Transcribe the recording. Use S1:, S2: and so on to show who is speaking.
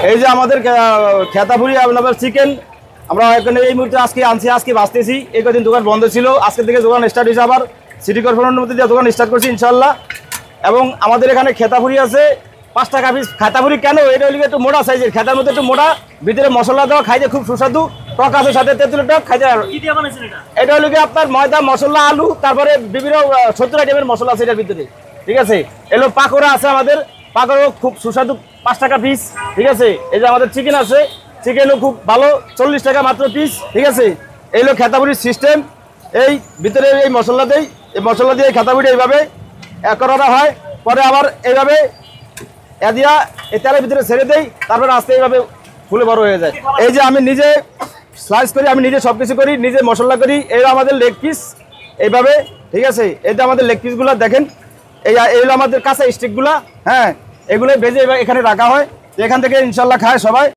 S1: এই যে আমাদের খেতাপুরি আপনার চিকেন আমরা এখানে এই মুহূর্তে আজকে আনছি, আজকে বাঁচতেছি। এই কদিন দোকান বন্ধ ছিল, আজকে থেকে দোকান স্টার্ট হয়েছে, আবার সিটি কর্পোরেশনের মধ্যে দিয়ে দোকান স্টার্ট করছি ইনশাল্লাহ। এবং আমাদের এখানে খেতাপুরি আছে 5 টাকা পিস। খেতাপুরি কেন, এটা হলে একটু মোটা সাইজের, খেতার মধ্যে একটু মোটা, ভিতরে মশলা দেওয়া, খাইতে খুব সুস্বাদু, টক আছে সাথে তেঁতুলের টক খাইতে। এটা হলো কি আপনার ময়দা, মশলা, আলু, তারপরে বিভিন্ন 70 আইটেমের মশলা আছে এটার ভিতরে, ঠিক আছে। এলো পাকোড়া আছে আমাদের, পাকোড়া খুব সুস্বাদু 5 টাকা পিস, ঠিক আছে। এই যে আমাদের চিকেন আছে, চিকেনও খুব ভালো 40 টাকা মাত্র পিস, ঠিক আছে। এই হলো খেতাপুরির সিস্টেম। এই ভিতরে এই মশলা দেই, এই মশলা দিয়ে খেতাপুরি এইভাবে করা হয়, পরে আবার এইভাবে দিয়া এই তেলের ভিতরে ছেড়ে দেই, তারপরে আস্তে এইভাবে ফুলে বড় হয়ে যায়। এই যে আমি নিজে স্লাইস করি, আমি নিজে সব কিছু করি, নিজে মশলা করি। এই আমাদের লেগ পিস এইভাবে, ঠিক আছে। এটা আমাদের লেগ পিসগুলো দেখেন, এইগুলো আমাদের কাঁচা স্টিকগুলা, হ্যাঁ, এগুলো ভেজে এখানে রাখা হয়, এখান থেকে ইনশাল্লাহ খায় সবাই।